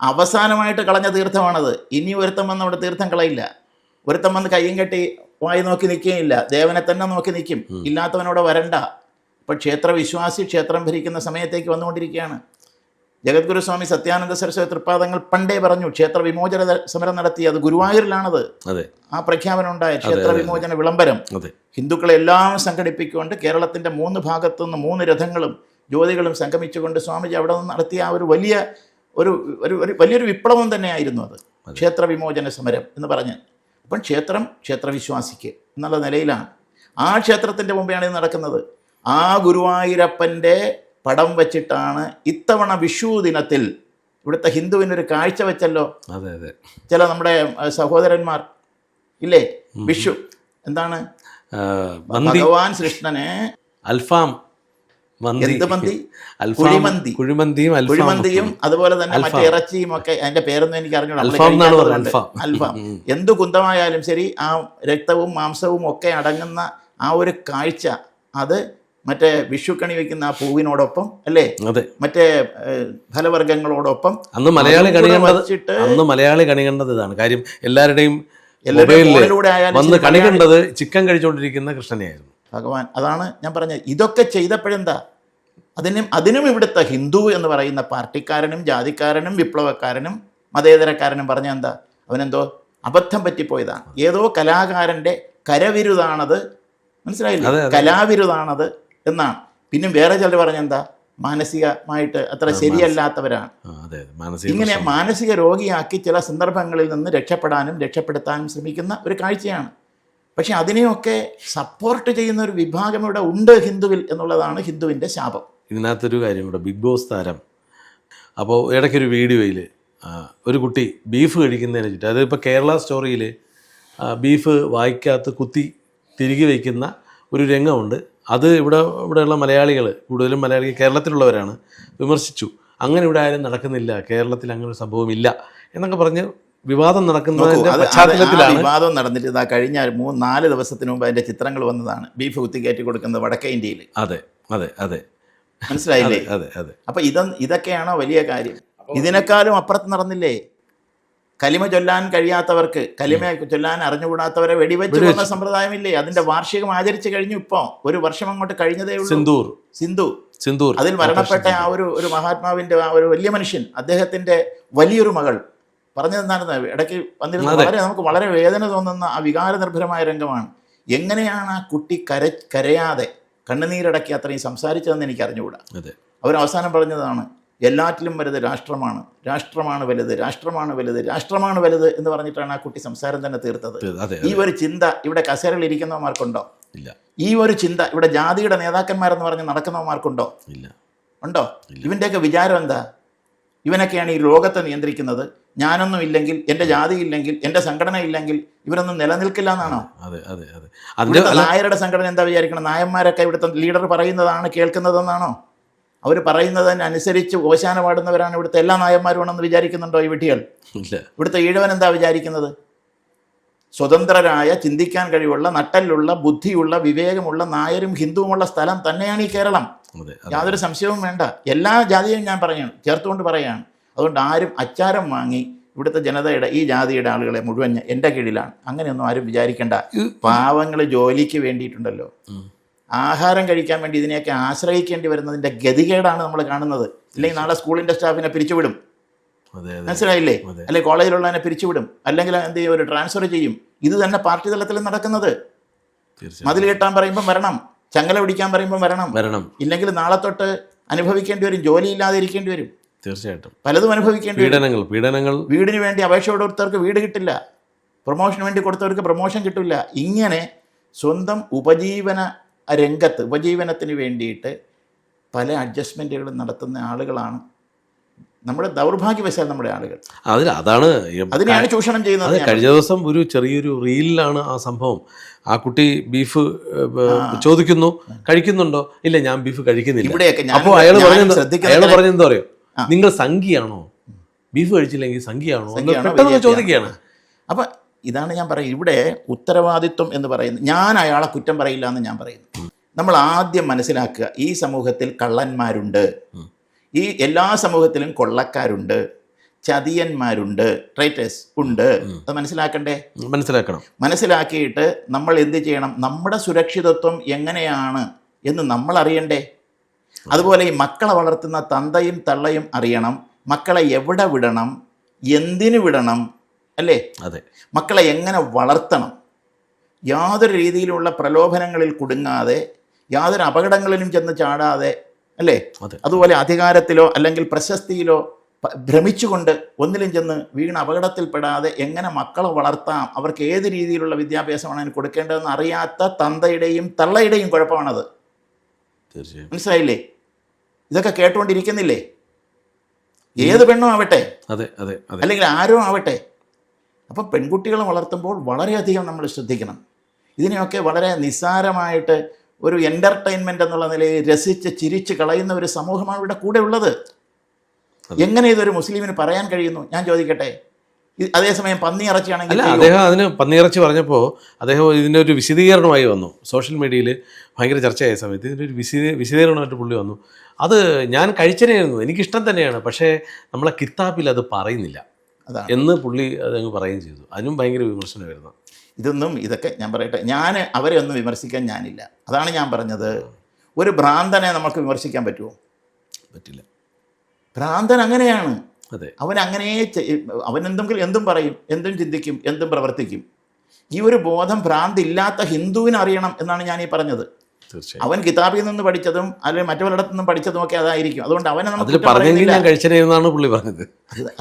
അവസാനമായിട്ട് കളഞ്ഞ തീർത്ഥമാണത്. ഇനി ഒരുത്തം വന്ന് അവിടെ തീർത്ഥം കളയില്ല. ഒരുത്തം വന്ന് കയ്യും കെട്ടി വായി നോക്കി നിൽക്കുകയില്ല, ദേവനെ തന്നെ നോക്കി നിൽക്കും. ഇല്ലാത്തവനോട് വരണ്ട. അപ്പോൾ ക്ഷേത്രവിശ്വാസി ക്ഷേത്രം ഭരിക്കുന്ന സമയത്തേക്ക് വന്നുകൊണ്ടിരിക്കുകയാണ്. ജഗദ്ഗുരുസ്വാമി സത്യാനന്ദ സരസ്വതി തൃപ്പാദങ്ങൾ പണ്ടേ പറഞ്ഞു ക്ഷേത്ര വിമോചന സമരം നടത്തി. അത് ഗുരുവായൂരിലാണത് ആ പ്രഖ്യാപനം ഉണ്ടായ ക്ഷേത്ര വിമോചന വിളംബരം. ഹിന്ദുക്കളെ എല്ലാം സംഘടിപ്പിച്ചുകൊണ്ട് കേരളത്തിൻ്റെ 3 ഭാഗത്തുനിന്ന് 3 രഥങ്ങളും ജ്യോതികളും സംഗമിച്ചുകൊണ്ട് സ്വാമിജി അവിടെ നിന്ന് നടത്തിയ ആ ഒരു വലിയൊരു വിപ്ലവം തന്നെയായിരുന്നു അത്. ക്ഷേത്ര വിമോചന സമരം എന്ന് പറഞ്ഞ്. അപ്പം ക്ഷേത്രം ക്ഷേത്രവിശ്വാസിക്ക് എന്നുള്ള നിലയിലാണ്. ആ ക്ഷേത്രത്തിൻ്റെ മുമ്പെയാണ് ഇത് നടക്കുന്നത്. ആ ഗുരുവായൂരപ്പൻ്റെ പടം വച്ചിട്ടാണ് ഇത്തവണ വിഷു ദിനത്തിൽ ഇവിടുത്തെ ഹിന്ദുവിനൊരു കാഴ്ച വെച്ചല്ലോ. അതെ അതെ, ചില നമ്മുടെ സഹോദരന്മാർ ഇല്ലേ, വിഷു എന്താണ്, ഭഗവാൻ കൃഷ്ണനെ അൽഫാം എന്ത് മന്തി, കുഴിമന്തിയും കുഴിമന്തിയും അതുപോലെ തന്നെ മറ്റേ ഇറച്ചിയും ഒക്കെ, അതിന്റെ പേരൊന്നും എനിക്ക് അറിഞ്ഞൂടാ. അൽഫാം എന്ത് കുന്തമായാലും ശരി, ആ രക്തവും മാംസവും ഒക്കെ അടങ്ങുന്ന ആ ഒരു കാഴ്ച, അത് മറ്റേ വിഷുക്കണി വെക്കുന്ന ആ പൂവിനോടൊപ്പം അല്ലേ, മറ്റേ ഫലവർഗ്ഗങ്ങളോടൊപ്പം അന്ന് മലയാളി കണി കണ്ടത് ഇതാണ് കാര്യം. എല്ലാവരുടെയും വന്ന് കണി കണ്ടത് ചിക്കൻ കഴിച്ചുകൊണ്ടിരിക്കുന്ന കൃഷ്ണനെയായിരുന്നു ഭഗവാൻ. അതാണ് ഞാൻ പറഞ്ഞത്. ഇതൊക്കെ ചെയ്തപ്പോഴെന്താ, അതിനും ഇവിടുത്തെ ഹിന്ദു എന്ന് പറയുന്ന പാർട്ടിക്കാരനും ജാതിക്കാരനും വിപ്ലവക്കാരനും മതേതരക്കാരനും പറഞ്ഞ എന്താ, അവനെന്തോ അബദ്ധം പറ്റിപ്പോയതാണ്, ഏതോ കലാകാരൻ്റെ കരവിരുതാണത്, മനസ്സിലായില്ലേ, കലാവിരുതാണത് എന്നാണ്. പിന്നെ വേറെ ചിലർ പറഞ്ഞെന്താ, മാനസികമായിട്ട് അത്ര ശരിയല്ലാത്തവരാണ്. ഇങ്ങനെ മാനസിക രോഗിയാക്കി ചില സന്ദർഭങ്ങളിൽ നിന്ന് രക്ഷപ്പെടാനും രക്ഷപ്പെടുത്താനും ശ്രമിക്കുന്ന ഒരു കാഴ്ചയാണ്. പക്ഷെ അതിനെയൊക്കെ സപ്പോർട്ട് ചെയ്യുന്ന ഒരു വിഭാഗം ഇവിടെ ഉണ്ട് ഹിന്ദുവിൽ എന്നുള്ളതാണ് ഹിന്ദുവിൻ്റെ ശാപം. ഇതിനകത്തൊരു കാര്യം കൂടെ, ബിഗ് ബോസ് താരം അപ്പോൾ ഇടയ്ക്കൊരു വീഡിയോയിൽ ഒരു കുട്ടി ബീഫ് കഴിക്കുന്നതിനെ ചുറ്റും, അതിപ്പോൾ കേരള സ്റ്റോറിയിൽ ബീഫ് വായിക്കകത്ത് കുത്തി തിരികെ വയ്ക്കുന്ന ഒരു രംഗമുണ്ട്. അത് ഇവിടെയുള്ള മലയാളികൾ, കൂടുതലും മലയാളികൾ കേരളത്തിലുള്ളവരാണ്, വിമർശിച്ചു. അങ്ങനെ ഇവിടെ ആരും നടക്കുന്നില്ല, കേരളത്തിൽ അങ്ങനെ ഒരു സംഭവമില്ല എന്നൊക്കെ പറഞ്ഞ് വിവാദം നടക്കുന്നതിൻ്റെ പശ്ചാത്തലത്തിലാണ്. വിവാദം നടന്നിട്ട് ഇതാ കഴിഞ്ഞ 3-4 ദിവസത്തിന് മുമ്പ് അതിൻ്റെ ചിത്രങ്ങൾ വന്നതാണ്, ബീഫ് കുത്തിക്കയറ്റി കൊടുക്കുന്നത് വടക്കേ ഇന്ത്യയിൽ. അതെ അതെ അതെ, മനസ്സിലായില്ലേ? അതെ അതെ. അപ്പം ഇതൊക്കെയാണോ വലിയ കാര്യം? ഇതിനേക്കാളും അപ്പുറത്ത് നടന്നില്ലേ, കലിമ ചൊല്ലാൻ കഴിയാത്തവർക്ക്, കലിമ ചൊല്ലാൻ അറിഞ്ഞുകൂടാത്തവരെ വെടിവെച്ച് കൊന്ന സമ്പ്രദായമില്ലേ? അതിന്റെ വാർഷികം ആചരിച്ചു കഴിഞ്ഞു. ഇപ്പോൾ 1 വർഷം അങ്ങോട്ട് കഴിഞ്ഞതേ ഉള്ളൂ. സിന്ദൂർ അതിൽ മരണപ്പെട്ട ആ ഒരു മഹാത്മാവിന്റെ ആ ഒരു വലിയ മനുഷ്യൻ, അദ്ദേഹത്തിന്റെ വലിയൊരു മകൾ പറഞ്ഞതെന്താണെന്ന് ഇടയ്ക്ക് വന്നിരുന്നത്, നമുക്ക് വളരെ വേദന തോന്നുന്ന ആ വികാരനിർഭരമായ രംഗമാണ്. എങ്ങനെയാണ് ആ കുട്ടി കരയാതെ കണ്ണുനീരടക്കി അത്രയും സംസാരിച്ചതെന്ന് എനിക്ക് അറിഞ്ഞുകൂടാ. അവർ അവസാനം പറഞ്ഞതാണ്, എല്ലാറ്റിലും വലുത് രാഷ്ട്രമാണ്, രാഷ്ട്രമാണ് വലുത്, രാഷ്ട്രമാണ് വലുത്, രാഷ്ട്രമാണ് വലുത് എന്ന് പറഞ്ഞിട്ടാണ് ആ കുട്ടി സംസാരം തന്നെ തീർത്തത്. ഈ ഒരു ചിന്ത ഇവിടെ കസേരയിൽ ഇരിക്കുന്നവന്മാർക്കുണ്ടോ? ഇല്ല. ഈ ഒരു ചിന്ത ഇവിടെ ജാതിയുടെ നേതാക്കന്മാരെന്ന് പറഞ്ഞ് നടക്കുന്നവന്മാർക്കുണ്ടോ? ഇല്ല. ഉണ്ടോ? ഇവൻ്റെയൊക്കെ വിചാരം എന്താ? ഇവനൊക്കെയാണ് ഈ ലോകത്തെ നിയന്ത്രിക്കുന്നത്. ഞാനൊന്നും ഇല്ലെങ്കിൽ, എൻ്റെ ജാതി ഇല്ലെങ്കിൽ, എൻ്റെ സംഘടന ഇല്ലെങ്കിൽ ഇവരൊന്നും നിലനിൽക്കില്ല എന്നാണോ? നായരുടെ സംഘടന എന്താ വിചാരിക്കണം? നായന്മാരൊക്കെ ഇവിടുത്തെ ലീഡർ പറയുന്നതാണ് കേൾക്കുന്നതെന്നാണോ? അവർ പറയുന്നതിനനുസരിച്ച് ഓശാന പാടുന്നവരാണ് ഇവിടുത്തെ എല്ലാ നായന്മാരുമാണെന്ന് വിചാരിക്കുന്നുണ്ടോ ഈ വിട്ടികൾ? ഇവിടുത്തെ ഈഴവൻ എന്താ വിചാരിക്കുന്നത്? സ്വതന്ത്രരായ, ചിന്തിക്കാൻ കഴിവുള്ള, നട്ടലുള്ള, ബുദ്ധിയുള്ള, വിവേകമുള്ള നായരും ഹിന്ദുവുമുള്ള സ്ഥലം തന്നെയാണ് ഈ കേരളം. യാതൊരു സംശയവും വേണ്ട. എല്ലാ ജാതിയും ഞാൻ ചേർത്തുകൊണ്ട് പറയുകയാണ്. അതുകൊണ്ട് ആരും അച്ചാരം വാങ്ങി ഇവിടുത്തെ ജനതയുടെ, ഈ ജാതിയുടെ ആളുകളെ മുഴുവൻ എൻ്റെ കീഴിലാണ്, അങ്ങനെയൊന്നും ആരും വിചാരിക്കേണ്ട. പാവങ്ങൾ ജോലിക്ക് വേണ്ടിയിട്ടുണ്ടല്ലോ, ആഹാരം കഴിക്കാൻ വേണ്ടി ഇതിനെയൊക്കെ ആശ്രയിക്കേണ്ടി വരുന്നതിൻ്റെ ഗതികേടാണ് നമ്മൾ കാണുന്നത്. ഇല്ലെങ്കിൽ നാളെ സ്കൂളിൻ്റെ സ്റ്റാഫിനെ പിരിച്ചുവിടും, മനസ്സിലായില്ലേ? അല്ലെങ്കിൽ കോളേജിലുള്ളതിനെ പിരിച്ചുവിടും, അല്ലെങ്കിൽ എന്ത് ചെയ്യും, ഒരു ട്രാൻസ്ഫർ ചെയ്യും. ഇത് തന്നെ പാർട്ടി തലത്തിൽ നടക്കുന്നത്. മതിൽ കെട്ടാൻ പറയുമ്പോൾ വരണം, ചങ്ങല പിടിക്കാൻ പറയുമ്പോൾ വരണം, ഇല്ലെങ്കിൽ നാളെ തൊട്ട് അനുഭവിക്കേണ്ടി വരും, ജോലിയില്ലാതെ ഇരിക്കേണ്ടി വരും. തീർച്ചയായിട്ടും പലതും അനുഭവിക്കേണ്ടി വരും. പീഡനങ്ങൾ. വീടിന് വേണ്ടി അപേക്ഷ കൊടുത്തവർക്ക് വീട് കിട്ടില്ല, പ്രൊമോഷന് വേണ്ടി കൊടുത്തവർക്ക് പ്രൊമോഷൻ കിട്ടില്ല. ഇങ്ങനെ സ്വന്തം ഉപജീവനത്തിന് വേണ്ടിയിട്ട് പല അഡ്ജസ്റ്റ്മെൻറ്റുകളും നടത്തുന്ന ആളുകളാണ് നമ്മുടെ ദൗർഭാഗ്യവശാൽ നമ്മുടെ ആളുകൾ. അതിനെയാണ് ചൂഷണം ചെയ്യുന്നത്. കഴിഞ്ഞ ദിവസം ഒരു ചെറിയൊരു റീലിലാണ് ആ സംഭവം. ആ കുട്ടി ബീഫ് ചോദിക്കുന്നു, കഴിക്കുന്നുണ്ടോ? ഇല്ല, ഞാൻ ബീഫ് കഴിക്കുന്നില്ല. അപ്പോൾ അയാൾ പറഞ്ഞെന്താ പറയോ, നിങ്ങൾ സംഖ്യയാണോ, ബീഫ് കഴിച്ചില്ലെങ്കിൽ സംഖ്യയാണോ പെട്ടെന്ന് ചോദിക്കുകയാണ്. അപ്പം ഇതാണ് ഞാൻ പറയുന്നത്, ഇവിടെ ഉത്തരവാദിത്വം എന്ന് പറയുന്നത്, ഞാൻ അയാളെ കുറ്റം പറയില്ല എന്ന് ഞാൻ പറയുന്നു. നമ്മൾ ആദ്യം മനസ്സിലാക്കുക, ഈ സമൂഹത്തിൽ കള്ളന്മാരുണ്ട്, ഈ എല്ലാ സമൂഹത്തിലും കൊള്ളക്കാരുണ്ട്, ചതിയന്മാരുണ്ട്, ട്രൈറ്റേഴ്സ് ഉണ്ട്. അത് മനസ്സിലാക്കിയിട്ട് നമ്മൾ എന്ത് ചെയ്യണം? നമ്മുടെ സുരക്ഷിതത്വം എങ്ങനെയാണ് എന്ന് നമ്മൾ അറിയണ്ടേ? അതുപോലെ ഈ മക്കളെ വളർത്തുന്ന തന്തയും തള്ളയും അറിയണം, മക്കളെ എവിടെ വിടണം, എന്തിനു വിടണം, അല്ലേ? അതെ. മക്കളെ എങ്ങനെ വളർത്തണം, യാതൊരു രീതിയിലുള്ള പ്രലോഭനങ്ങളിൽ കുടുങ്ങാതെ, യാതൊരു അപകടങ്ങളിലും ചെന്ന് ചാടാതെ, അല്ലേ? അതുപോലെ അധികാരത്തിലോ അല്ലെങ്കിൽ പ്രശസ്തിയിലോ ഭ്രമിച്ചുകൊണ്ട് ഒന്നിലും ചെന്ന് വീണ് അപകടത്തിൽപ്പെടാതെ എങ്ങനെ മക്കളെ വളർത്താം, അവർക്ക് ഏത് രീതിയിലുള്ള വിദ്യാഭ്യാസമാണ് അതിന് കൊടുക്കേണ്ടതെന്ന് അറിയാത്ത തന്തയുടെയും തള്ളയുടെയും കുഴപ്പമാണത്. തീർച്ചയായും. മനസ്സിലായില്ലേ? ഇതൊക്കെ കേട്ടുകൊണ്ടിരിക്കുന്നില്ലേ? ഏത് പെണ്ണും ആവട്ടെ, അതെ അതെ അതെ. അല്ലെങ്കിൽ ആരും ആവട്ടെ. അപ്പം പെൺകുട്ടികളെ വളർത്തുമ്പോൾ വളരെയധികം നമ്മൾ ശ്രദ്ധിക്കണം. ഇതിനെയൊക്കെ വളരെ നിസ്സാരമായിട്ട് ഒരു എൻ്റർടൈൻമെൻ്റ് എന്നുള്ള നിലയിൽ രസിച്ച് ചിരിച്ച് കളയുന്ന ഒരു സമൂഹമാണ് ഇവിടെ കൂടെ ഉള്ളത്. എങ്ങനെ ഇതൊരു മുസ്ലിമിന് പറയാൻ കഴിയുന്നു? ഞാൻ ചോദിക്കട്ടെ. അതേസമയം പന്നിയിറച്ചിയാണെങ്കിൽ അല്ല, അദ്ദേഹം അതിന് പന്നിയിറച്ചി പറഞ്ഞപ്പോൾ അദ്ദേഹം ഇതിൻ്റെ ഒരു വിശദീകരണമായി വന്നു. സോഷ്യൽ മീഡിയയിൽ ഭയങ്കര ചർച്ചയായ സമയത്ത് ഇതിൻ്റെ ഒരു വിശദീകരണമായിട്ട് പുള്ളി വന്നു. അത് ഞാൻ കഴിച്ചതായിരുന്നു, എനിക്കിഷ്ടം തന്നെയാണ്, പക്ഷേ നമ്മളെ കിതാബിൽ അത് പറയുന്നില്ല എന്ന് പുള്ളി അതങ്ങ് പറയുകയും ചെയ്തു. അതിനും ഭയങ്കര വിമർശനമായിരുന്നു. ഇതൊക്കെ ഞാൻ പറയട്ടെ, ഞാൻ അവരെ ഒന്നും വിമർശിക്കാൻ ഞാനില്ല. അതാണ് ഞാൻ പറഞ്ഞത്. ഒരു ഭ്രാന്തനെ നമുക്ക് വിമർശിക്കാൻ പറ്റുമോ? പറ്റില്ല. ഭ്രാന്തൻ അങ്ങനെയാണ്. അതെ, അവൻ അവൻ എന്തും പറയും, എന്തും ചിന്തിക്കും, എന്തും പ്രവർത്തിക്കും. ഈ ഒരു ബോധം ഭ്രാന്തില്ലാത്ത ഹിന്ദുവിന് അറിയണം എന്നാണ് ഞാൻ ഈ പറഞ്ഞത്. തീർച്ചയായും. അവൻ കിതാബിൽ നിന്ന് പഠിച്ചതും അല്ലെങ്കിൽ മറ്റു പലയിടത്തു നിന്നും പഠിച്ചതും ഒക്കെ അതായിരിക്കും. അതുകൊണ്ട് അവനെ നമുക്ക് പുള്ളി പറഞ്ഞത്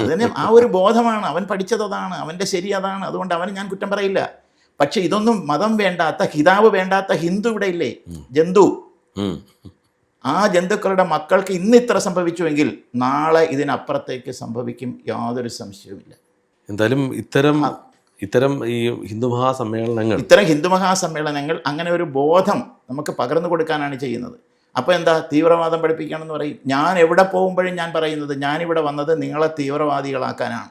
അതിന് ആ ഒരു ബോധമാണ്. അവൻ പഠിച്ചത് അതാണ്, അവൻ്റെ ശരി അതാണ്. അതുകൊണ്ട് അവന് ഞാൻ കുറ്റം പറയില്ല. പക്ഷെ ഇതൊന്നും മതം വേണ്ടാത്ത, കിതാബ് വേണ്ടാത്ത ഹിന്ദു ഇവിടെ ഇല്ലേ, ജന്തു. ആ ജന്തുക്കളുടെ മക്കൾക്ക് ഇന്ന് ഇത്ര സംഭവിച്ചുവെങ്കിൽ നാളെ ഇതിനപ്പുറത്തേക്ക് സംഭവിക്കും, യാതൊരു സംശയവുമില്ല. എന്തായാലും ഇത്തരം ഈ ഹിന്ദു മഹാസമ്മേളനങ്ങൾ അങ്ങനെ ഒരു ബോധം നമുക്ക് പകർന്നു കൊടുക്കാനാണ് ചെയ്യുന്നത്. അപ്പോൾ എന്താ, തീവ്രവാദം പഠിപ്പിക്കുകയാണെന്ന് പറയും. ഞാൻ എവിടെ പോകുമ്പോഴും ഞാൻ പറയുന്നത്, ഞാനിവിടെ വന്നത് നിങ്ങളെ തീവ്രവാദികളാക്കാനാണ്.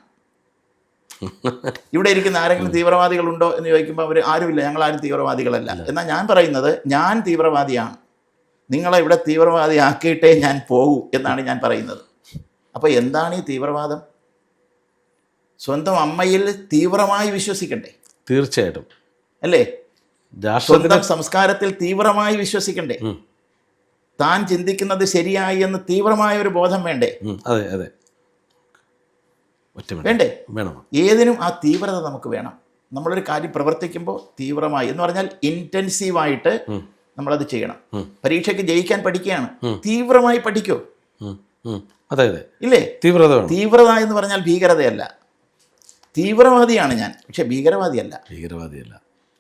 ഇവിടെ ഇരിക്കുന്ന ആരെങ്കിലും തീവ്രവാദികളുണ്ടോ എന്ന് ചോദിക്കുമ്പോൾ അവർ ആരുമില്ല, ഞങ്ങളാരും തീവ്രവാദികളല്ല. എന്നാൽ ഞാൻ പറയുന്നത്, ഞാൻ തീവ്രവാദിയാണ്, നിങ്ങളെ ഇവിടെ തീവ്രവാദിയാക്കിയിട്ടേ ഞാൻ പോകൂ എന്നാണ് ഞാൻ പറയുന്നത്. അപ്പോൾ എന്താണ് ഈ തീവ്രവാദം? സ്വന്തം അമ്മയിൽ തീവ്രമായി വിശ്വസിക്കണ്ടേ? തീർച്ചയായിട്ടും അല്ലേ? സ്വന്തം സംസ്കാരത്തിൽ തീവ്രമായി വിശ്വസിക്കണ്ടേ? താൻ ചിന്തിക്കുന്നത് ശരിയായി എന്ന് തീവ്രമായ ഒരു ബോധം വേണ്ടേ? അതെ അതെ, വേണ്ടേ? വേണം. ഏതിനും ആ തീവ്രത നമുക്ക് വേണം. നമ്മളൊരു കാര്യം പ്രവർത്തിക്കുമ്പോൾ തീവ്രമായി എന്ന് പറഞ്ഞാൽ ഇൻറ്റൻസീവായിട്ട് നമ്മളത് ചെയ്യണം. പരീക്ഷയ്ക്ക് ജയിക്കാൻ പഠിക്കുകയാണ്, തീവ്രമായി പഠിക്കോ? അതെ അതെ, ഇല്ലേ? തീവ്രത എന്ന് പറഞ്ഞാൽ ഭീകരതയല്ല. തീവ്രവാദിയാണ് ഞാൻ, പക്ഷെ ഭീകരവാദിയല്ല.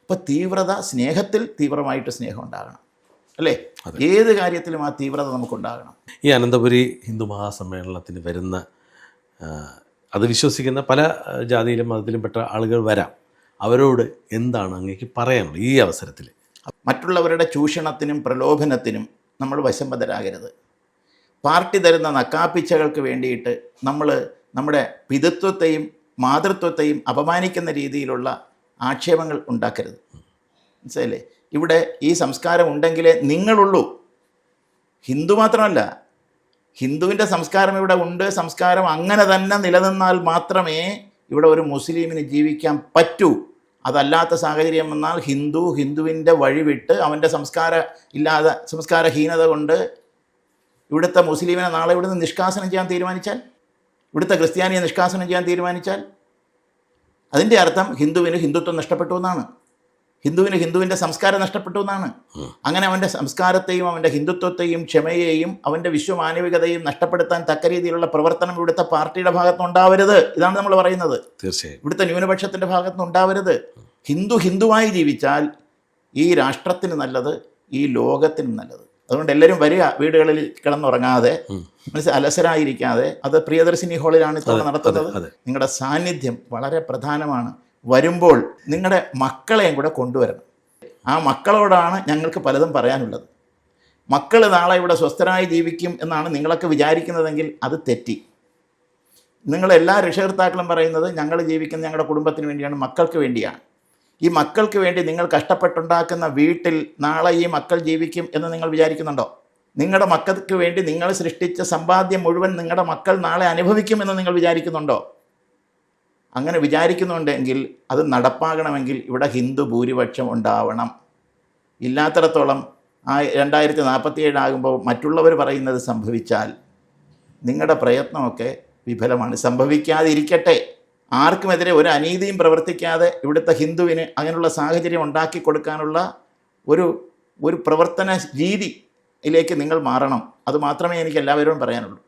അപ്പോൾ തീവ്രത, സ്നേഹത്തിൽ തീവ്രമായിട്ട് സ്നേഹം ഉണ്ടാകണം, അല്ലേ? ഏത് കാര്യത്തിലും ആ തീവ്രത നമുക്കുണ്ടാകണം. ഈ അനന്തപുരി ഹിന്ദു മഹാസമ്മേളനത്തിന് വരുന്ന, അത് വിശ്വസിക്കുന്ന പല ജാതിയിലും മതത്തിലും പെട്ട ആളുകൾ വരാം. അവരോട് എന്താണ് അങ്ങേക്ക് പറയാനുള്ളത് ഈ അവസരത്തിൽ? മറ്റുള്ളവരുടെ ചൂഷണത്തിനും പ്രലോഭനത്തിനും നമ്മൾ വശംവദരാകരുത്. പാർട്ടി തരുന്ന നക്കാപ്പിച്ചകൾക്ക് വേണ്ടിയിട്ട് നമ്മൾ നമ്മുടെ പിതൃത്വത്തെയും മാതൃത്വത്തെയും അപമാനിക്കുന്ന രീതിയിലുള്ള ആക്ഷേപങ്ങൾ ഉണ്ടാക്കരുത്. മനസ്സിലായില്ലേ? ഇവിടെ ഈ സംസ്കാരം ഉണ്ടെങ്കിലേ നിങ്ങളുള്ളൂ. ഹിന്ദു മാത്രമല്ല, ഹിന്ദുവിൻ്റെ സംസ്കാരം ഇവിടെ ഉണ്ട്. സംസ്കാരം അങ്ങനെ തന്നെ നിലനിന്നാൽ മാത്രമേ ഇവിടെ ഒരു മുസ്ലിമിന് ജീവിക്കാൻ പറ്റൂ. അതല്ലാത്ത സാഹചര്യം വന്നാൽ ഹിന്ദുവിൻ്റെ വഴി വിട്ട് അവൻ്റെ സംസ്കാരഹീനത കൊണ്ട് ഇവിടുത്തെ മുസ്ലിമിനെ നാളെ ഇവിടുന്ന് നിഷ്കാസനം ചെയ്യാൻ തീരുമാനിച്ചാൽ, ഇവിടുത്തെ ക്രിസ്ത്യാനിയെ നിഷ്കാസനം ചെയ്യാൻ തീരുമാനിച്ചാൽ, അതിൻ്റെ അർത്ഥം ഹിന്ദുവിന് ഹിന്ദുത്വം നഷ്ടപ്പെട്ടു എന്നാണ്. ഹിന്ദുവിൻ്റെ സംസ്കാരം നഷ്ടപ്പെട്ടു എന്നാണ്. അങ്ങനെ അവൻ്റെ സംസ്കാരത്തെയും അവൻ്റെ ഹിന്ദുത്വത്തെയും ക്ഷമയെയും അവൻ്റെ വിശ്വമാനവികതയും നഷ്ടപ്പെടുത്താൻ തക്ക രീതിയിലുള്ള പ്രവർത്തനം ഇവിടുത്തെ പാർട്ടിയുടെ ഭാഗത്തുനിന്നുണ്ടാവരുത്. ഇതാണ് നമ്മൾ പറയുന്നത്. തീർച്ചയായും ഇവിടുത്തെ ന്യൂനപക്ഷത്തിൻ്റെ ഭാഗത്തുനിന്നുണ്ടാവരുത്. ഹിന്ദുവായി ജീവിച്ചാൽ ഈ രാഷ്ട്രത്തിന് നല്ലത്, ഈ ലോകത്തിനും നല്ലത്. അതുകൊണ്ട് എല്ലാവരും വരിക, വീടുകളിൽ കിടന്നുറങ്ങാതെ, അലസരായിരിക്കാതെ. അത് പ്രിയദർശിനി ഹാളിലാണ് ഇപ്പോൾ നടത്തുന്നത്. നിങ്ങളുടെ സാന്നിധ്യം വളരെ പ്രധാനമാണ്. വരുമ്പോൾ നിങ്ങളുടെ മക്കളെയും കൂടെ കൊണ്ടുവരണം. ആ മക്കളോടാണ് ഞങ്ങൾക്ക് പലതും പറയാനുള്ളത്. മക്കൾ നാളെ ഇവിടെ സ്വസ്ഥരായി ജീവിക്കും എന്നാണ് നിങ്ങളൊക്കെ വിചാരിക്കുന്നതെങ്കിൽ അത് തെറ്റി. നിങ്ങളെല്ലാ രക്ഷകർത്താക്കളും പറയുന്നത് ഞങ്ങൾ ജീവിക്കുന്ന ഞങ്ങളുടെ കുടുംബത്തിന് വേണ്ടിയാണ്, മക്കൾക്ക് വേണ്ടിയാണ്. ഈ മക്കൾക്ക് വേണ്ടി നിങ്ങൾ കഷ്ടപ്പെട്ടുണ്ടാക്കുന്ന വീട്ടിൽ നാളെ ഈ മക്കൾ ജീവിക്കും എന്ന് നിങ്ങൾ വിചാരിക്കുന്നുണ്ടോ? നിങ്ങളുടെ മക്കൾക്ക് വേണ്ടി നിങ്ങൾ സൃഷ്ടിച്ച സമ്പാദ്യം മുഴുവൻ നിങ്ങളുടെ മക്കൾ നാളെ അനുഭവിക്കുമെന്ന് നിങ്ങൾ വിചാരിക്കുന്നുണ്ടോ? അങ്ങനെ വിചാരിക്കുന്നുണ്ടെങ്കിൽ അത് നടപ്പാകണമെങ്കിൽ ഇവിടെ ഹിന്ദു ഭൂരിപക്ഷം ഉണ്ടാവണം. ഇല്ലാത്തിടത്തോളം 2047 ആകുമ്പോൾ മറ്റുള്ളവർ പറയുന്നത് സംഭവിച്ചാൽ നിങ്ങളുടെ പ്രയത്നമൊക്കെ വിഫലമാണ്. സംഭവിക്കാതിരിക്കട്ടെ. ആർക്കുമെതിരെ ഒരു അനീതിയും പ്രവർത്തിക്കാതെ ഇവിടുത്തെ ഹിന്ദുവിന് അങ്ങനെയുള്ള സാഹചര്യം ഉണ്ടാക്കി കൊടുക്കാനുള്ള ഒരു പ്രവർത്തന രീതിയിലേക്ക് നിങ്ങൾ മാറണം. അതുമാത്രമേ എനിക്ക് എല്ലാവരോടും പറയാനുള്ളൂ.